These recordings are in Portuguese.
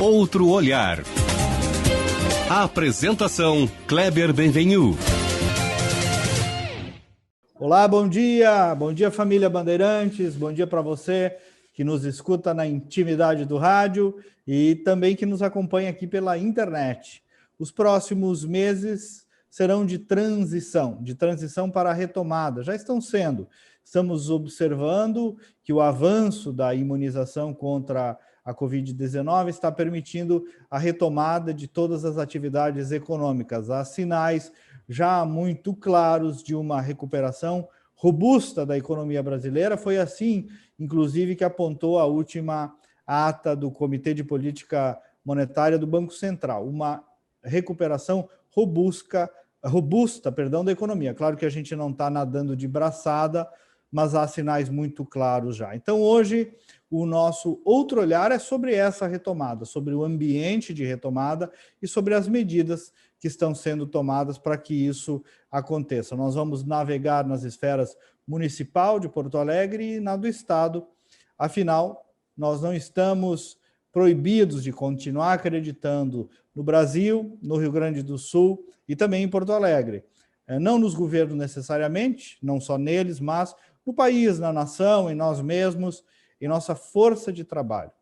Outro olhar. A apresentação Kleber Benvenu. Olá, bom dia família Bandeirantes, bom dia para você que nos escuta na intimidade do rádio e também que nos acompanha aqui pela internet. Os próximos meses serão de transição para a retomada, já estão sendo. Estamos observando que o avanço da imunização contra a Covid-19 está permitindo a retomada de todas as atividades econômicas. Há sinais já muito claros de uma recuperação robusta da economia brasileira. Foi assim, inclusive, que apontou a última ata do Comitê de Política Monetária do Banco Central. Uma recuperação robusta da economia. Claro que a gente não está nadando de braçada, mas há sinais muito claros já. Então, hoje, o nosso outro olhar é sobre essa retomada, sobre o ambiente de retomada e sobre as medidas que estão sendo tomadas para que isso aconteça. Nós vamos navegar nas esferas municipal de Porto Alegre e na do Estado. Afinal, nós não estamos proibidos de continuar acreditando no Brasil, no Rio Grande do Sul e também em Porto Alegre. Não nos governos necessariamente, não só neles, mas no país, na nação, em nós mesmos, em nossa força de trabalho.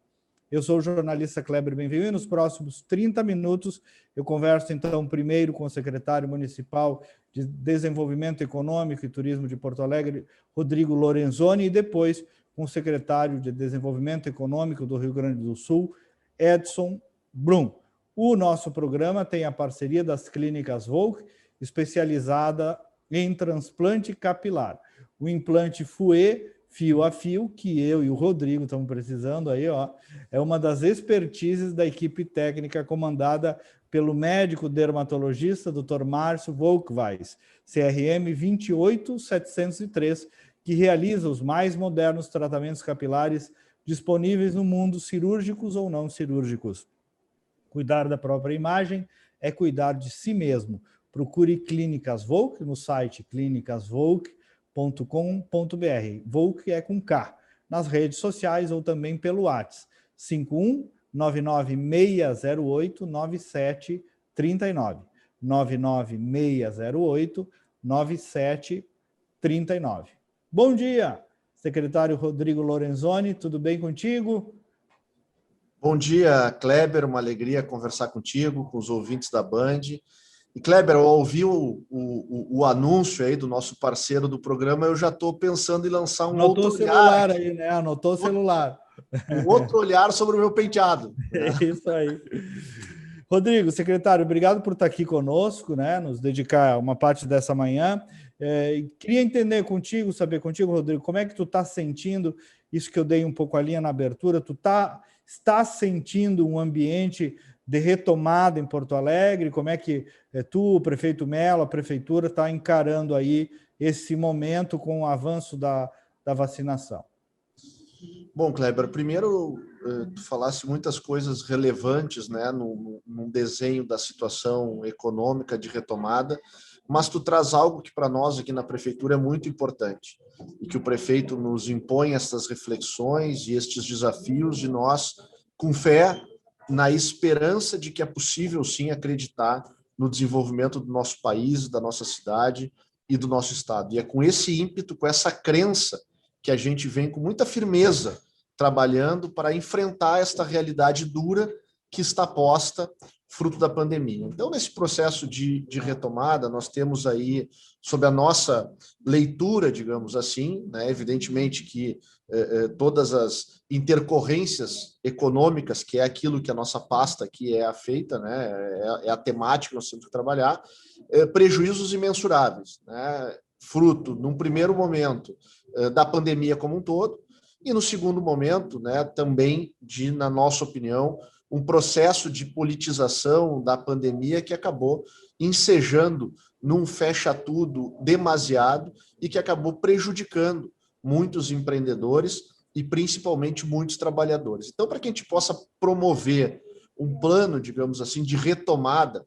Eu sou o jornalista Kleber Benvenu e nos próximos 30 minutos eu converso, então, primeiro com o secretário municipal de Desenvolvimento Econômico e Turismo de Porto Alegre, Rodrigo Lorenzoni, e depois com o secretário de Desenvolvimento Econômico do Rio Grande do Sul, Edson Brum. O nosso programa tem a parceria das Clínicas Volk, especializada em transplante capilar. O implante Fouet, fio a fio, que eu e o Rodrigo estamos precisando aí, ó, é uma das expertises da equipe técnica comandada pelo médico dermatologista Dr. Márcio Volkweiss, CRM 28703, que realiza os mais modernos tratamentos capilares disponíveis no mundo, cirúrgicos ou não cirúrgicos. Cuidar da própria imagem é cuidar de si mesmo. Procure Clínicas Volk no site clinicasvolk.com.br. Volk é com K. Nas redes sociais ou também pelo WhatsApp. 51-99608-9739. 99608-9739. Bom dia, secretário Rodrigo Lorenzoni, tudo bem contigo? Bom dia, Kleber, uma alegria conversar contigo, com os ouvintes da Band. E, Kleber, eu ouvi o anúncio aí do nosso parceiro do programa, eu já estou pensando em lançar um outro celular olhar. Aí, né? Anotou o celular. Um outro olhar sobre o meu penteado. É isso aí. Rodrigo, secretário, obrigado por estar aqui conosco, né? Nos dedicar uma parte dessa manhã. Queria entender contigo, saber contigo, Rodrigo, como é que tu está sentindo isso que eu dei um pouco a linha na abertura? Tu está sentindo um ambiente de retomada em Porto Alegre? Como é que tu, o prefeito Mello, a prefeitura está encarando aí esse momento com o avanço da vacinação? Bom, Kleber, primeiro tu falasse muitas coisas relevantes, né, num desenho da situação econômica de retomada, mas tu traz algo que para nós aqui na prefeitura é muito importante e que o prefeito nos impõe essas reflexões e estes desafios de nós, com fé, na esperança de que é possível sim acreditar no desenvolvimento do nosso país, da nossa cidade e do nosso estado. E é com esse ímpeto, com essa crença que a gente vem com muita firmeza trabalhando para enfrentar esta realidade dura que está posta fruto da pandemia. Então, nesse processo de retomada, nós temos aí, sob a nossa leitura, digamos assim, né, evidentemente que todas as intercorrências econômicas, que é aquilo que a nossa pasta aqui é feita, né, é a temática que nós temos que trabalhar, prejuízos imensuráveis, né, fruto, num primeiro momento, da pandemia como um todo, e no segundo momento, né, também na nossa opinião, um processo de politização da pandemia que acabou ensejando num fecha-tudo demasiado e que acabou prejudicando muitos empreendedores e principalmente muitos trabalhadores. Então, para que a gente possa promover um plano, digamos assim, de retomada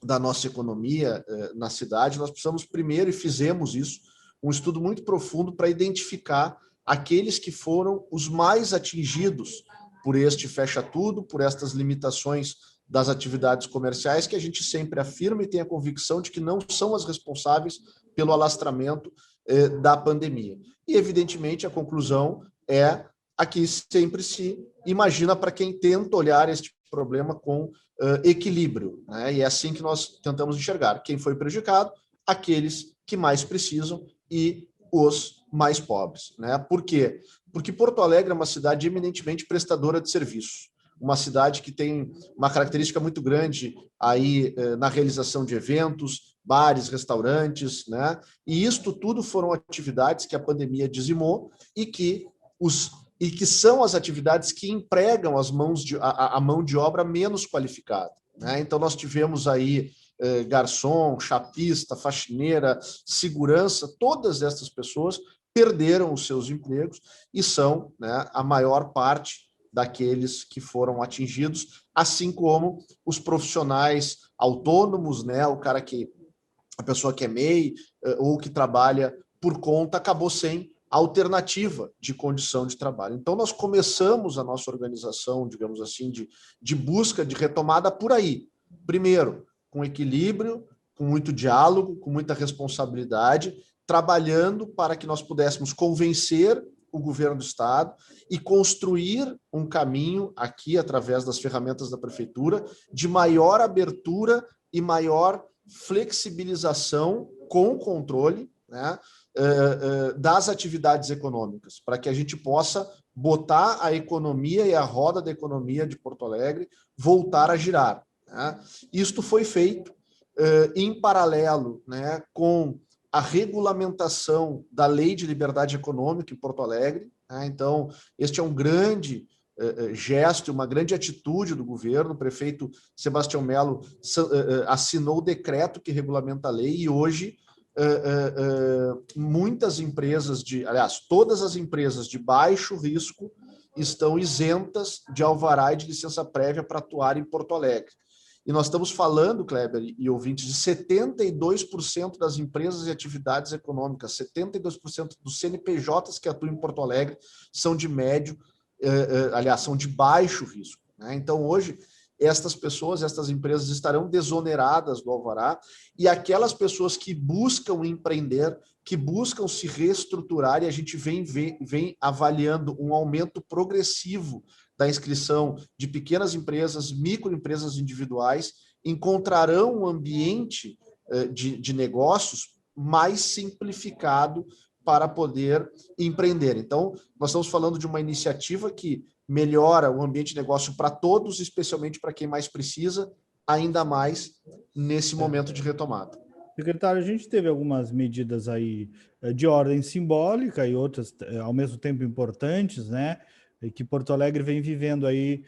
da nossa economia na cidade, nós precisamos primeiro, e fizemos isso, um estudo muito profundo para identificar aqueles que foram os mais atingidos por este fecha tudo, por estas limitações das atividades comerciais, que a gente sempre afirma e tem a convicção de que não são as responsáveis pelo alastramento da pandemia. E, evidentemente, a conclusão é a que sempre se imagina para quem tenta olhar este problema com equilíbrio, né? E é assim que nós tentamos enxergar. Quem foi prejudicado? Aqueles que mais precisam e os mais pobres, né? Por quê? Porque Porto Alegre é uma cidade eminentemente prestadora de serviços, uma cidade que tem uma característica muito grande aí na realização de eventos, bares, restaurantes, né? E isto tudo foram atividades que a pandemia dizimou e que são as atividades que empregam a mão de obra menos qualificada, né? Então nós tivemos aí garçom, chapista, faxineira, segurança, todas essas pessoas perderam os seus empregos e são, né, a maior parte daqueles que foram atingidos, assim como os profissionais autônomos, né, a pessoa que é MEI ou que trabalha por conta, acabou sem alternativa de condição de trabalho. Então, nós começamos a nossa organização, digamos assim, de busca de retomada por aí. Primeiro, com equilíbrio, com muito diálogo, com muita responsabilidade, trabalhando para que nós pudéssemos convencer o governo do Estado e construir um caminho aqui, através das ferramentas da Prefeitura, de maior abertura e maior flexibilização com controle, né, das atividades econômicas, para que a gente possa botar a economia e a roda da economia de Porto Alegre voltar a girar, né? Isto foi feito em paralelo, né, com a regulamentação da Lei de Liberdade Econômica em Porto Alegre, né? Então, este é um grande gesto, uma grande atitude do governo. O prefeito Sebastião Melo assinou o decreto que regulamenta a lei e hoje muitas empresas aliás, todas as empresas de baixo risco estão isentas de alvará e de licença prévia para atuar em Porto Alegre. E nós estamos falando, Kleber e ouvintes, de 72% das empresas e atividades econômicas, 72% dos CNPJs que atuam em Porto Alegre são de médio, aliás, são de baixo risco, né? Então, hoje, estas pessoas, estas empresas estarão desoneradas do alvará e aquelas pessoas que buscam empreender, que buscam se reestruturar, e a gente vem avaliando um aumento progressivo da inscrição de pequenas empresas, microempresas individuais, encontrarão um ambiente de negócios mais simplificado para poder empreender. Então, nós estamos falando de uma iniciativa que melhora o ambiente de negócio para todos, especialmente para quem mais precisa, ainda mais nesse momento de retomada. Secretário, a gente teve algumas medidas aí de ordem simbólica e outras ao mesmo tempo importantes, né? Que Porto Alegre vem vivendo aí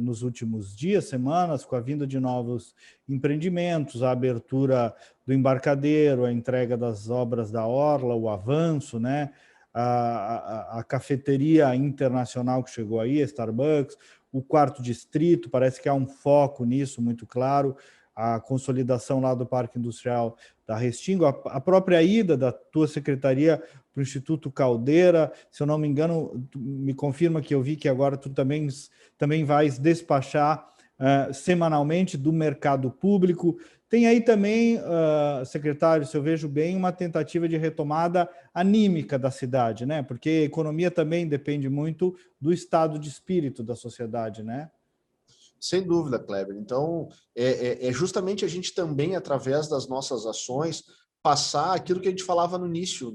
nos últimos dias, semanas, com a vinda de novos empreendimentos, a abertura do embarcadero, a entrega das obras da Orla, o avanço, né? A cafeteria internacional que chegou aí, a Starbucks, o quarto distrito, parece que há um foco nisso muito claro, a consolidação lá do Parque Industrial da Restingo, a própria ida da tua secretaria para o Instituto Caldeira, se eu não me engano, me confirma que eu vi que agora tu também vais despachar semanalmente do mercado público. Tem aí também, secretário, se eu vejo bem, uma tentativa de retomada anímica da cidade, né? Porque a economia também depende muito do estado de espírito da sociedade, né? Sem dúvida, Kleber. Então, é justamente a gente também, através das nossas ações, passar aquilo que a gente falava no início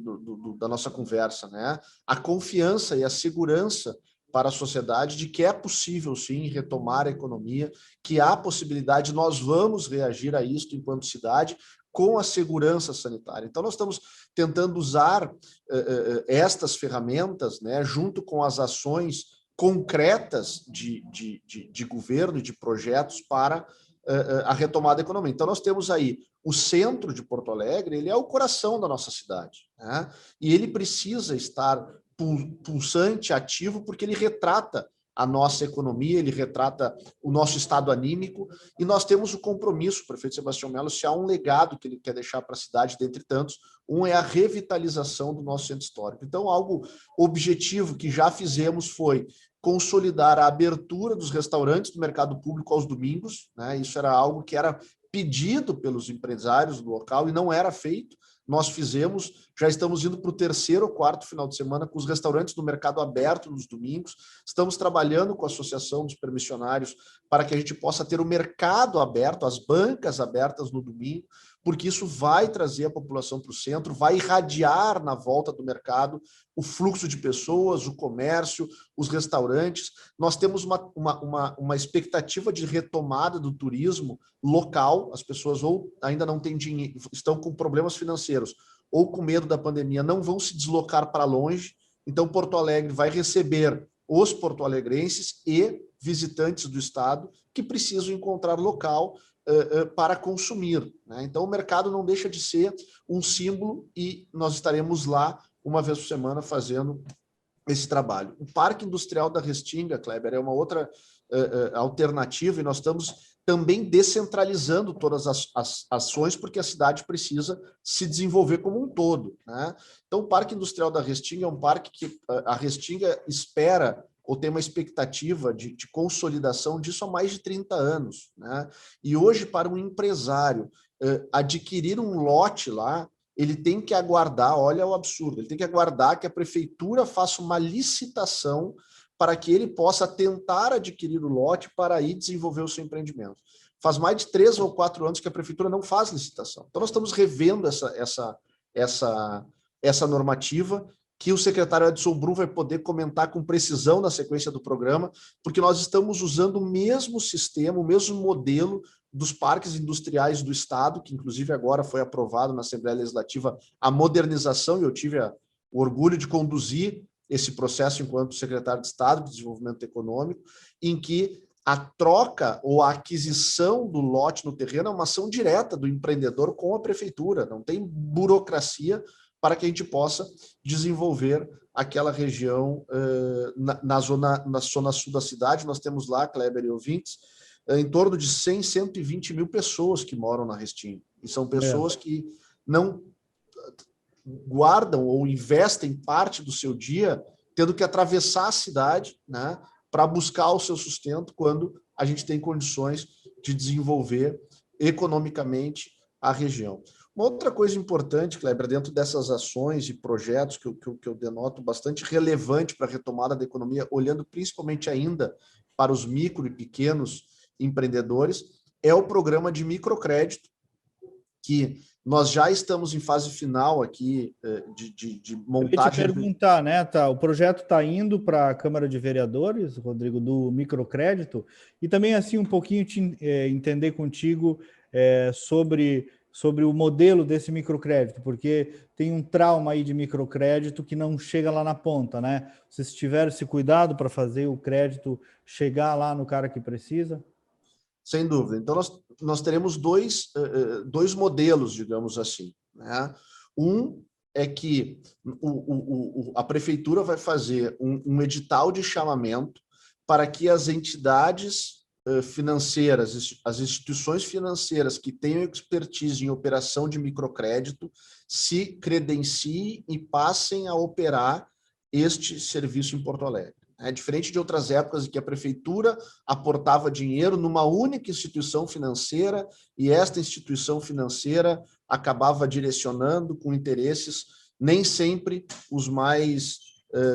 da nossa conversa, né? A confiança e a segurança para a sociedade de que é possível, sim, retomar a economia, que há possibilidade, nós vamos reagir a isso enquanto cidade, com a segurança sanitária. Então, nós estamos tentando usar estas ferramentas, né, junto com as ações concretas de governo e de projetos para a retomada da economia. Então, nós temos aí o centro de Porto Alegre, ele é o coração da nossa cidade, né? E ele precisa estar pulsante, ativo, porque ele retrata a nossa economia, ele retrata o nosso estado anímico, e nós temos o compromisso, o prefeito Sebastião Melo, se há um legado que ele quer deixar para a cidade, dentre tantos, um é a revitalização do nosso centro histórico. Então, algo objetivo que já fizemos foi consolidar a abertura dos restaurantes do mercado público aos domingos, né? Isso era algo que era pedido pelos empresários do local e não era feito. Nós fizemos, já estamos indo para o 3º ou 4º final de semana com os restaurantes do mercado aberto nos domingos. Estamos trabalhando com a Associação dos Permissionários para que a gente possa ter o mercado aberto, as bancas abertas no domingo, porque isso vai trazer a população para o centro, vai irradiar na volta do mercado o fluxo de pessoas, o comércio, os restaurantes. Nós temos uma expectativa de retomada do turismo local. As pessoas ou ainda não têm dinheiro, estão com problemas financeiros, ou com medo da pandemia, não vão se deslocar para longe. Então, Porto Alegre vai receber os porto-alegrenses e visitantes do estado que precisam encontrar local para consumir, né? Então, o mercado não deixa de ser um símbolo e nós estaremos lá uma vez por semana fazendo esse trabalho. O Parque Industrial da Restinga, Kleber, é uma outra alternativa, e nós estamos também descentralizando todas as ações, porque a cidade precisa se desenvolver como um todo, né? Então, o Parque Industrial da Restinga é um parque que a Restinga espera ou tem uma expectativa de consolidação disso há mais de 30 anos, né? E hoje, para um empresário adquirir um lote lá, ele tem que aguardar, olha o absurdo, ele tem que aguardar que a prefeitura faça uma licitação para que ele possa tentar adquirir o lote para aí desenvolver o seu empreendimento. Faz mais de 3 ou 4 anos que a prefeitura não faz licitação. Então, nós estamos revendo essa normativa, que o secretário Edson Brum vai poder comentar com precisão na sequência do programa, porque nós estamos usando o mesmo sistema, o mesmo modelo dos parques industriais do Estado, que inclusive agora foi aprovado na Assembleia Legislativa a modernização, e eu tive o orgulho de conduzir esse processo enquanto secretário de Estado de Desenvolvimento Econômico, em que a troca ou a aquisição do lote no terreno é uma ação direta do empreendedor com a prefeitura, não tem burocracia para que a gente possa desenvolver aquela região na zona sul da cidade. Nós temos lá, Kleber e ouvintes, em torno de 100, 120 mil pessoas que moram na Restinga. E são pessoas que não guardam ou investem parte do seu dia tendo que atravessar a cidade, né, para buscar o seu sustento, quando a gente tem condições de desenvolver economicamente a região. Uma outra coisa importante, Kleber, dentro dessas ações e projetos que eu denoto bastante relevante para a retomada da economia, olhando principalmente ainda para os micro e pequenos empreendedores, é o programa de microcrédito, que nós já estamos em fase final aqui de montagem. Eu ia te perguntar, né, tá? O projeto está indo para a Câmara de Vereadores, Rodrigo, do microcrédito, e também assim um pouquinho entender contigo sobre o modelo desse microcrédito, porque tem um trauma aí de microcrédito que não chega lá na ponta, né? Vocês tiveram esse cuidado para fazer o crédito chegar lá no cara que precisa? Sem dúvida. Então, nós teremos dois modelos, digamos assim, né? Um é que a prefeitura vai fazer um edital de chamamento para que as entidades financeiras, as instituições financeiras que tenham expertise em operação de microcrédito se credenciem e passem a operar este serviço em Porto Alegre. É diferente de outras épocas em que a prefeitura aportava dinheiro numa única instituição financeira e esta instituição financeira acabava direcionando com interesses nem sempre os mais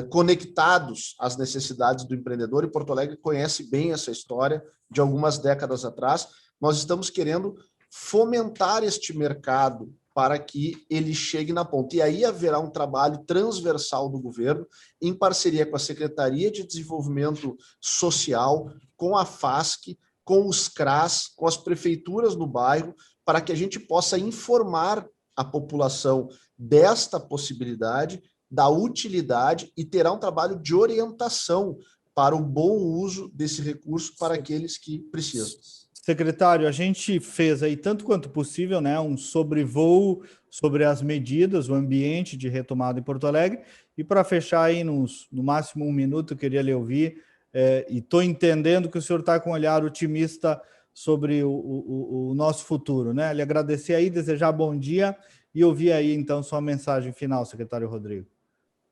conectados às necessidades do empreendedor, e Porto Alegre conhece bem essa história de algumas décadas atrás. Nós estamos querendo fomentar este mercado para que ele chegue na ponta. E aí haverá um trabalho transversal do governo, em parceria com a Secretaria de Desenvolvimento Social, com a FASC, com os CRAS, com as prefeituras no bairro, para que a gente possa informar a população desta possibilidade, da utilidade, e terá um trabalho de orientação para o bom uso desse recurso para aqueles que precisam. Secretário, a gente fez aí, tanto quanto possível, né, um sobrevoo sobre as medidas, o ambiente de retomada em Porto Alegre, e para fechar aí no máximo 1 minuto, eu queria lhe ouvir e estou entendendo que o senhor está com um olhar otimista sobre o nosso futuro, né? Lhe agradecer aí, desejar bom dia e ouvir aí, então, sua mensagem final, secretário Rodrigo.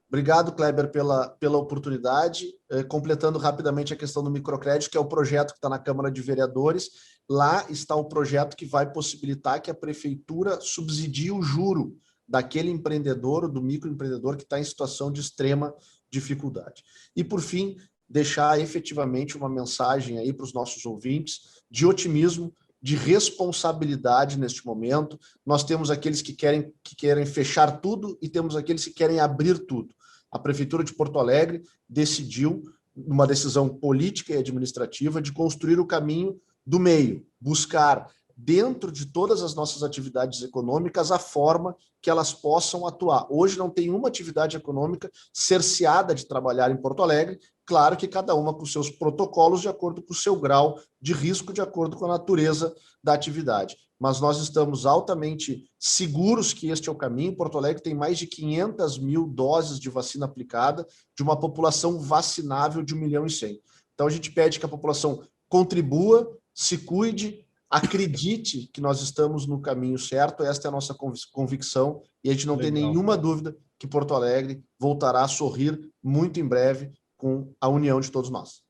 Obrigado, Kleber, pela oportunidade. Completando rapidamente a questão do microcrédito, que é o projeto que está na Câmara de Vereadores. Lá está o projeto que vai possibilitar que a prefeitura subsidie o juro daquele empreendedor, do microempreendedor que está em situação de extrema dificuldade. E, por fim, deixar efetivamente uma mensagem aí para os nossos ouvintes de otimismo, de responsabilidade neste momento. Nós temos aqueles que querem fechar tudo e temos aqueles que querem abrir tudo. A Prefeitura de Porto Alegre decidiu, numa decisão política e administrativa, de construir o caminho do meio, buscar, dentro de todas as nossas atividades econômicas, a forma que elas possam atuar. Hoje não tem uma atividade econômica cerceada de trabalhar em Porto Alegre, claro que cada uma com seus protocolos, de acordo com o seu grau de risco, de acordo com a natureza da atividade. Mas nós estamos altamente seguros que este é o caminho. Porto Alegre tem mais de 500 mil doses de vacina aplicada, de uma população vacinável de 1.100.000. Então a gente pede que a população contribua, se cuide, acredite que nós estamos no caminho certo. Esta é a nossa convicção e a gente não tem nenhuma dúvida que Porto Alegre voltará a sorrir muito em breve com a união de todos nós.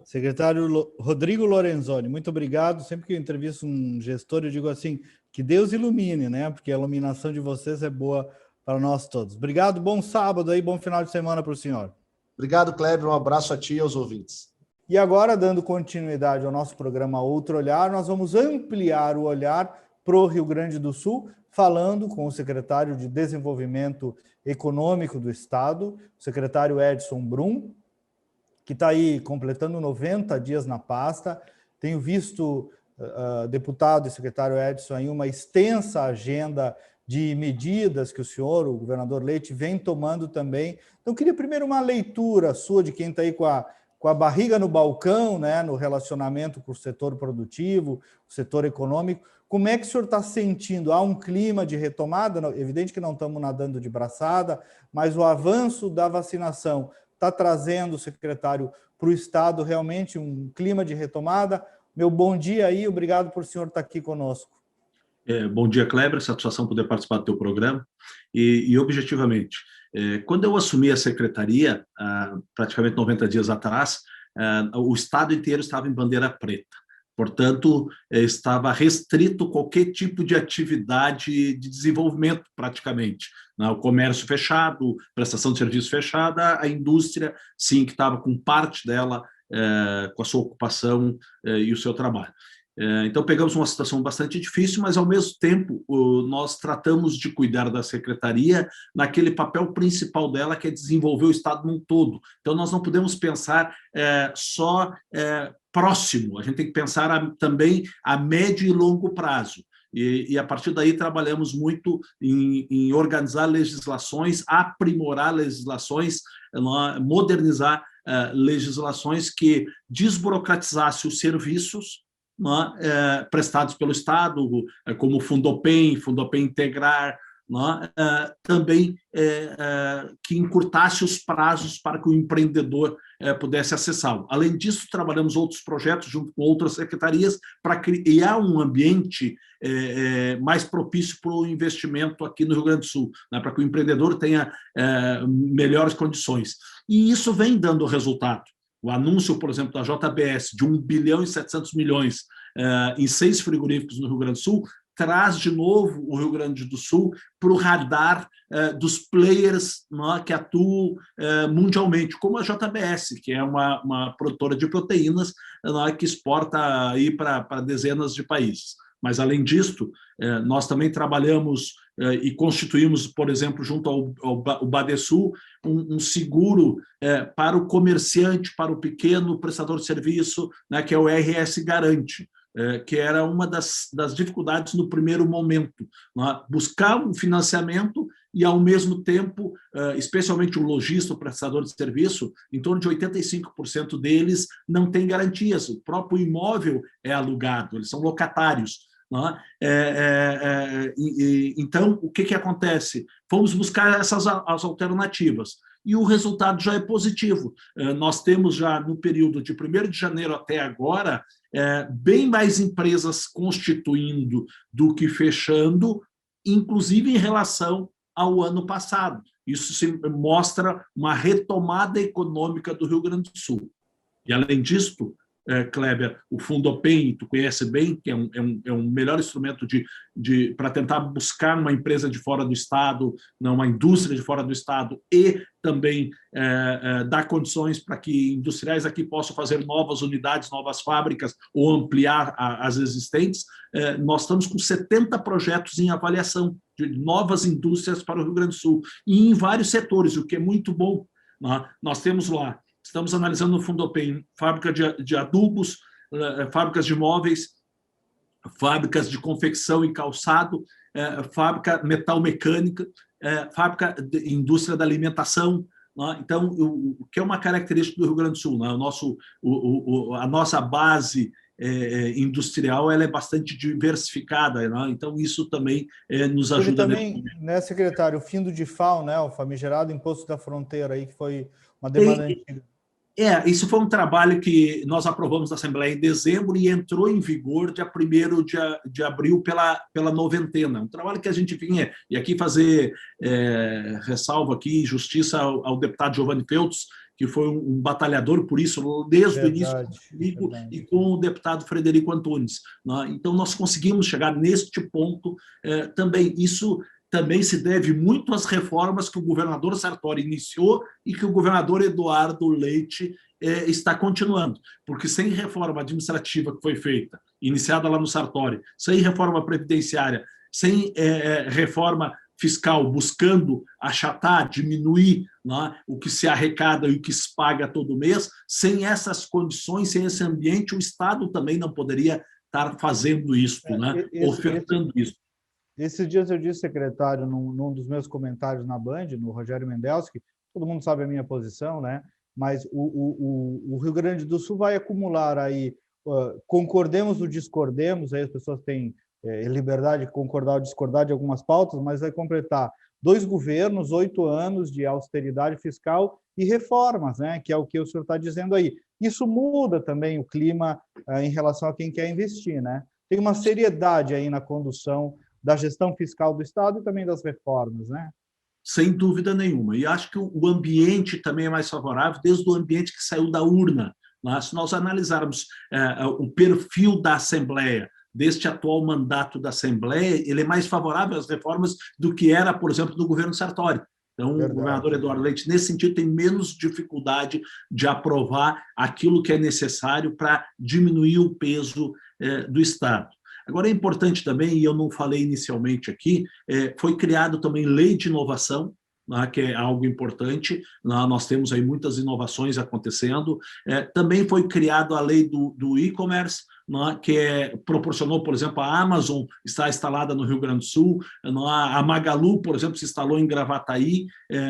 Secretário Rodrigo Lorenzoni, muito obrigado. Sempre que eu entrevisto um gestor, eu digo assim, que Deus ilumine, né? Porque a iluminação de vocês é boa para nós todos. Obrigado, bom sábado aí, bom final de semana para o senhor. Obrigado, Kleber, um abraço a ti e aos ouvintes. E agora, dando continuidade ao nosso programa Outro Olhar, nós vamos ampliar o olhar para o Rio Grande do Sul, falando com o secretário de Desenvolvimento Econômico do Estado, o secretário Edson Brum, que está aí completando 90 dias na pasta. Tenho visto, deputado e secretário Edson, aí uma extensa agenda de medidas que o senhor, o governador Leite, vem tomando também. Então, queria primeiro uma leitura sua de quem está aí com a barriga no balcão, né, no relacionamento com o setor produtivo, o setor econômico. Como é que o senhor está sentindo? Há um clima de retomada? Evidente que não estamos nadando de braçada, mas o avanço da vacinação está trazendo, secretário, para o Estado realmente um clima de retomada? Meu bom dia aí, obrigado por o senhor estar aqui conosco. Bom dia, Kleber, satisfação poder participar do teu programa. E objetivamente, quando eu assumi a secretaria, praticamente 90 dias atrás, o Estado inteiro estava em bandeira preta. Portanto, estava restrito qualquer tipo de atividade de desenvolvimento, praticamente. O comércio fechado, prestação de serviço fechada, a indústria, sim, que estava com parte dela, com a sua ocupação e o seu trabalho. Então, pegamos uma situação bastante difícil, mas, ao mesmo tempo, nós tratamos de cuidar da secretaria naquele papel principal dela, que é desenvolver o Estado num todo. Então, nós não podemos pensar só próximo, a gente tem que pensar também a médio e longo prazo. E a partir daí trabalhamos muito em organizar legislações, aprimorar legislações, modernizar legislações que desburocratizassem os serviços prestados pelo Estado, como o Fundopem Integrar, também que encurtasse os prazos para que o empreendedor pudesse acessá-lo. Além disso, trabalhamos outros projetos junto com outras secretarias para criar um ambiente mais propício para o investimento aqui no Rio Grande do Sul, para que o empreendedor tenha melhores condições. E isso vem dando resultado. O anúncio, por exemplo, da JBS de 1 bilhão e 700 milhões em 6 frigoríficos no Rio Grande do Sul traz de novo o Rio Grande do Sul para o radar dos players que atuam mundialmente, como a JBS, que é uma produtora de proteínas que exporta aí para dezenas de países. Mas, além disto, nós também trabalhamos e constituímos, por exemplo, junto ao Badesul, um seguro para o comerciante, para o pequeno prestador de serviço, que é o RS Garante, que era uma das dificuldades no primeiro momento, buscar um financiamento e, ao mesmo tempo, especialmente o lojista, o prestador de serviço, em torno de 85% deles não tem garantias, o próprio imóvel é alugado, eles são locatários. Então, o que acontece? Fomos buscar as alternativas. e o resultado já é positivo. Nós temos já, no período de 1º de janeiro até agora, bem mais empresas constituindo do que fechando, inclusive em relação ao ano passado. Isso mostra uma retomada econômica do Rio Grande do Sul. E, além disso, Kleber, o Fundopem, tu conhece bem, que é um melhor instrumento para tentar buscar uma empresa de fora do Estado, uma indústria de fora do Estado, e também dar condições para que industriais aqui possam fazer novas unidades, novas fábricas, ou ampliar as existentes. Nós estamos com 70 projetos em avaliação de novas indústrias para o Rio Grande do Sul, e em vários setores, o que é muito bom. Nós temos lá, estamos analisando no Fundopem, fábrica de adubos, fábricas de móveis, fábricas de confecção e calçado, fábrica metal-mecânica, fábrica de indústria da alimentação. Então, o que é uma característica do Rio Grande do Sul, a nossa base industrial, ela é bastante diversificada, então isso também nos ajuda. Também, né, secretário, o fim do DIFAL, né, o famigerado Imposto da Fronteira, aí, que foi uma demanda antiga. Isso foi um trabalho que nós aprovamos na Assembleia em dezembro e entrou em vigor dia 1º de abril pela noventena. Um trabalho que a gente vinha, e aqui fazer ressalva aqui, justiça ao deputado Giovanni Feltz, que foi um batalhador por isso, desde o início comigo e com o deputado Frederico Antunes. Então, nós conseguimos chegar neste ponto também. Isso também se deve muito às reformas que o governador Sartori iniciou e que o governador Eduardo Leite está continuando, porque sem reforma administrativa que foi feita, iniciada lá no Sartori, sem reforma previdenciária, sem reforma fiscal, buscando achatar, diminuir o que se arrecada e o que se paga todo mês, sem essas condições, sem esse ambiente, o Estado também não poderia estar fazendo isso, ofertando isso. Esses dias eu disse, secretário, num dos meus comentários na Band, no Rogério Mendelski, todo mundo sabe a minha posição, né? Mas o Rio Grande do Sul vai acumular aí, concordemos ou discordemos, aí as pessoas têm liberdade de concordar ou discordar de algumas pautas, mas vai completar 2 governos, 8 anos de austeridade fiscal e reformas, né? Que é o que o senhor está dizendo aí. Isso muda também o clima em relação a quem quer investir, né? Tem uma seriedade aí na condução da gestão fiscal do Estado e também das reformas, né? Sem dúvida nenhuma. E acho que o ambiente também é mais favorável, desde o ambiente que saiu da urna. Se nós analisarmos o perfil da Assembleia, deste atual mandato da Assembleia, ele é mais favorável às reformas do que era, por exemplo, do governo Sartori. Então, o governador Eduardo Leite, nesse sentido, tem menos dificuldade de aprovar aquilo que é necessário para diminuir o peso do Estado. Agora, é importante também, e eu não falei inicialmente aqui, foi criado também lei de inovação, que é algo importante. Nós temos aí muitas inovações acontecendo. Também foi criado a lei do e-commerce, que proporcionou, por exemplo, a Amazon está instalada no Rio Grande do Sul, a Magalu, por exemplo, se instalou em Gravataí.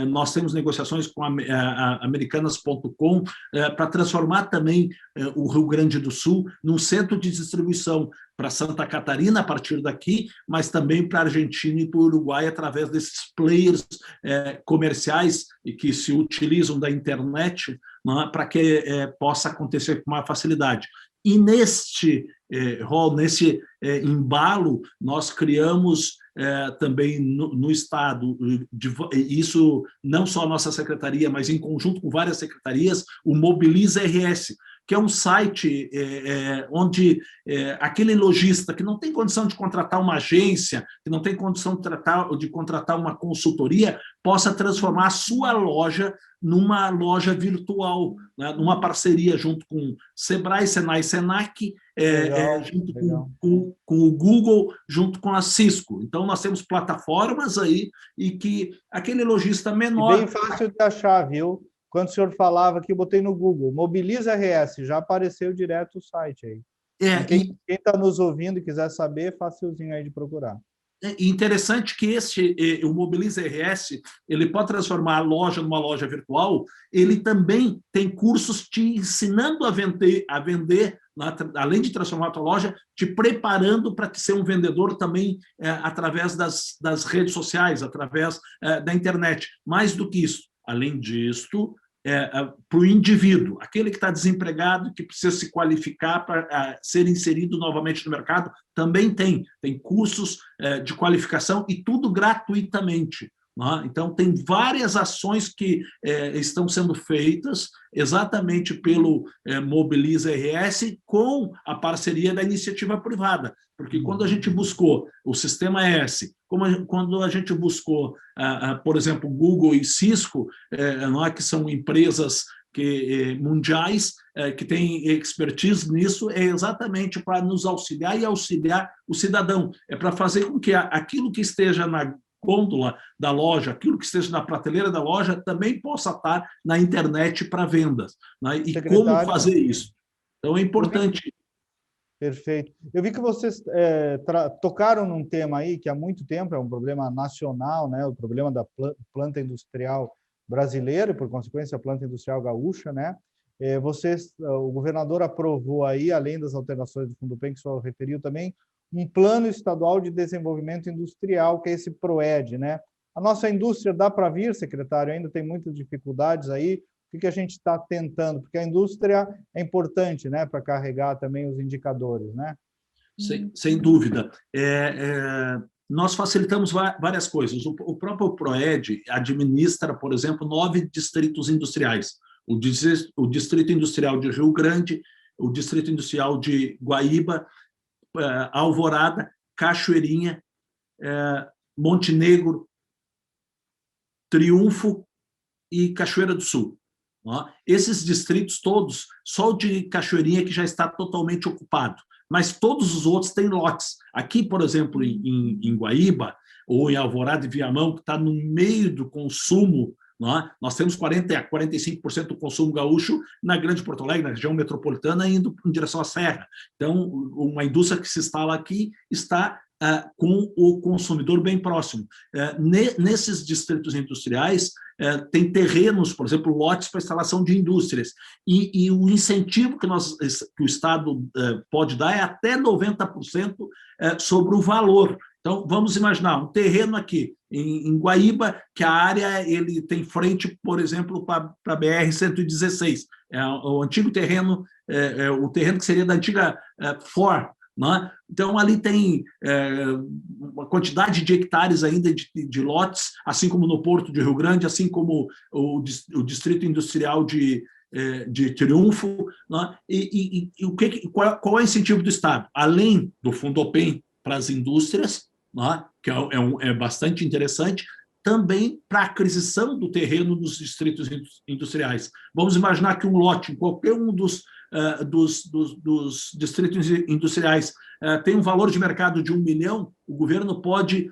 Nós temos negociações com a Americanas.com para transformar também o Rio Grande do Sul num centro de distribuição para Santa Catarina, a partir daqui, mas também para a Argentina e para o Uruguai, através desses players comerciais e que se utilizam da internet, para que possa acontecer com maior facilidade. E neste rol, nesse embalo, nós criamos também no Estado, isso não só a nossa secretaria, mas em conjunto com várias secretarias, o Mobiliza RS, que é um site onde aquele lojista que não tem condição de contratar uma agência, que não tem condição de contratar uma consultoria, possa transformar a sua loja numa loja virtual, numa parceria junto com Sebrae, Senai, Senac, junto com o Google, junto com a Cisco. Então, nós temos plataformas aí e que aquele lojista menor... E bem fácil de achar, viu? Quando o senhor falava aqui, eu botei no Google, Mobiliza RS, já apareceu direto o site aí. Quem está nos ouvindo e quiser saber, é facilzinho aí de procurar. É interessante que o Mobiliza RS, ele pode transformar a loja numa loja virtual, ele também tem cursos te ensinando a vender, além de transformar a tua loja, te preparando para ser um vendedor também através das redes sociais, através da internet. Mais do que isso, além disto, para o indivíduo, aquele que está desempregado, que precisa se qualificar para ser inserido novamente no mercado, também tem cursos de qualificação e tudo gratuitamente. Então, tem várias ações que estão sendo feitas exatamente pelo Mobiliza RS com a parceria da iniciativa privada, porque quando a gente buscou o Sistema S, quando a gente buscou, por exemplo, Google e Cisco, que são empresas mundiais que têm expertise nisso, é exatamente para nos auxiliar e auxiliar o cidadão, é para fazer com que aquilo que esteja na gôndola da loja, aquilo que esteja na prateleira da loja, também possa estar na internet para vendas. E como fazer isso? Então, é importante. Perfeito. Eu vi que vocês tocaram num tema aí que há muito tempo é um problema nacional, né? O problema da planta industrial brasileira e, por consequência, a planta industrial gaúcha, né? O governador aprovou aí, além das alterações do Fundupem, que o senhor referiu também, um plano estadual de desenvolvimento industrial, que é esse PROED, né? A nossa indústria dá para vir, secretário, ainda tem muitas dificuldades aí. O que a gente está tentando? Porque a indústria é importante, né, para carregar também os indicadores, né? Sem dúvida. Nós facilitamos várias coisas. O próprio PROED administra, por exemplo, 9 distritos industriais. O Distrito Industrial de Rio Grande, o Distrito Industrial de Guaíba, Alvorada, Cachoeirinha, Montenegro, Triunfo e Cachoeira do Sul. Esses distritos todos, só o de Cachoeirinha que já está totalmente ocupado, mas todos os outros têm lotes. Aqui, por exemplo, em Guaíba, ou em Alvorada e Viamão, que está no meio do consumo, nós temos 40% a 45% do consumo gaúcho na Grande Porto Alegre, na região metropolitana, indo em direção à Serra. Então, uma indústria que se instala aqui está com o consumidor bem próximo. Nesses distritos industriais, tem terrenos, por exemplo, lotes para instalação de indústrias. E o incentivo que o Estado pode dar é até 90% sobre o valor. Então, vamos imaginar um terreno aqui, em Guaíba, que a área ele tem frente, por exemplo, para a BR-116. O antigo terreno, o terreno que seria da antiga Ford. Então, ali tem uma quantidade de hectares ainda de lotes, assim como no Porto de Rio Grande, assim como o Distrito Industrial de Triunfo. Qual é o incentivo do Estado? Além do Fundupem para as indústrias, que é bastante interessante, também para a aquisição do terreno nos distritos industriais. Vamos imaginar que um lote, em qualquer um dos distritos industriais, tem um valor de mercado de 1 milhão, o governo pode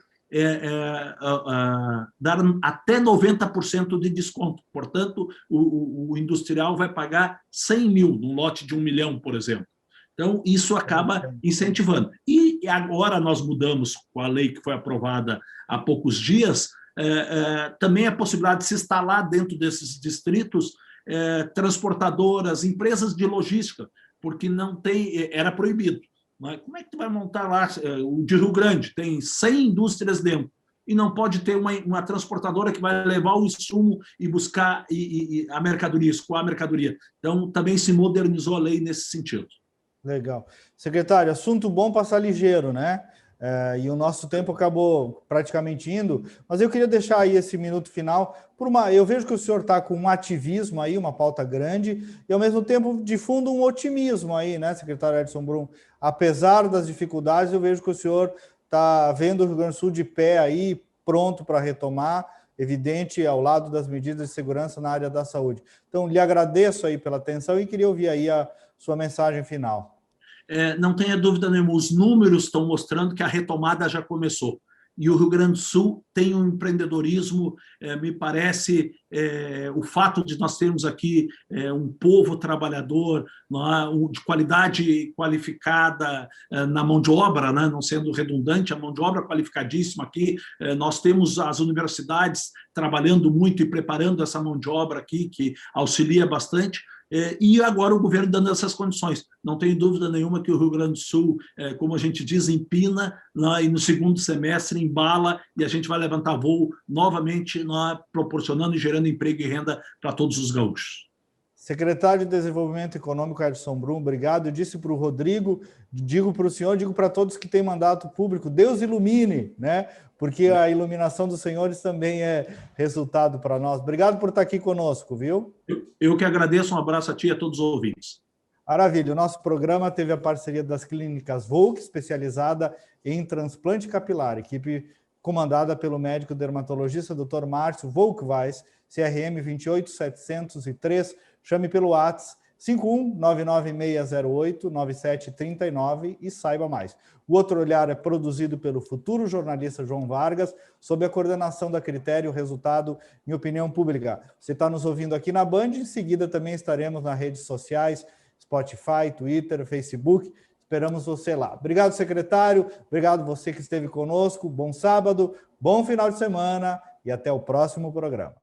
dar até 90% de desconto. Portanto, o industrial vai pagar 100 mil num lote de 1 milhão, por exemplo. Então, isso acaba incentivando. E agora nós mudamos com a lei que foi aprovada há poucos dias, também a possibilidade de se instalar dentro desses distritos transportadoras, empresas de logística, porque não tem, era proibido. Mas como é que tu vai montar lá? O de Rio Grande tem 100 indústrias dentro, e não pode ter uma transportadora que vai levar o insumo e buscar a mercadoria, escoar a mercadoria. Então, também se modernizou a lei nesse sentido. Legal. Secretário, assunto bom passar ligeiro, né? E o nosso tempo acabou praticamente indo, mas eu queria deixar aí esse minuto final eu vejo que o senhor está com um ativismo aí, uma pauta grande, e ao mesmo tempo difunde um otimismo aí, né, secretário Edson Brum? Apesar das dificuldades, eu vejo que o senhor está vendo o Rio Grande do Sul de pé aí, pronto para retomar, evidente, ao lado das medidas de segurança na área da saúde. Então, lhe agradeço aí pela atenção e queria ouvir aí a sua mensagem final. Não tenha dúvida nenhuma, os números estão mostrando que a retomada já começou. E o Rio Grande do Sul tem um empreendedorismo, me parece, o fato de nós termos aqui um povo trabalhador, de qualidade qualificada na mão de obra, não sendo redundante, a mão de obra qualificadíssima aqui, nós temos as universidades trabalhando muito e preparando essa mão de obra aqui, que auxilia bastante. E agora o governo dando essas condições. Não tenho dúvida nenhuma que o Rio Grande do Sul, como a gente diz, empina, e no segundo semestre embala, e a gente vai levantar voo novamente, proporcionando e gerando emprego e renda para todos os gaúchos. Secretário de Desenvolvimento Econômico, Edson Brum, obrigado. Eu disse para o Rodrigo, digo para o senhor, digo para todos que têm mandato público, Deus ilumine, né? Porque a iluminação dos senhores também é resultado para nós. Obrigado por estar aqui conosco, viu? Eu que agradeço, um abraço a ti e a todos os ouvintes. Maravilha, o nosso programa teve a parceria das clínicas Volk, especializada em transplante capilar, equipe comandada pelo médico dermatologista Dr. Márcio Volkweiss, CRM 28703, chame pelo WhatsApp 51996089739 e saiba mais. O Outro Olhar é produzido pelo futuro jornalista João Vargas, sob a coordenação da Critério Resultado em Opinião Pública. Você está nos ouvindo aqui na Band, em seguida também estaremos nas redes sociais, Spotify, Twitter, Facebook. Esperamos você lá. Obrigado, secretário. Obrigado você que esteve conosco. Bom sábado, bom final de semana e até o próximo programa.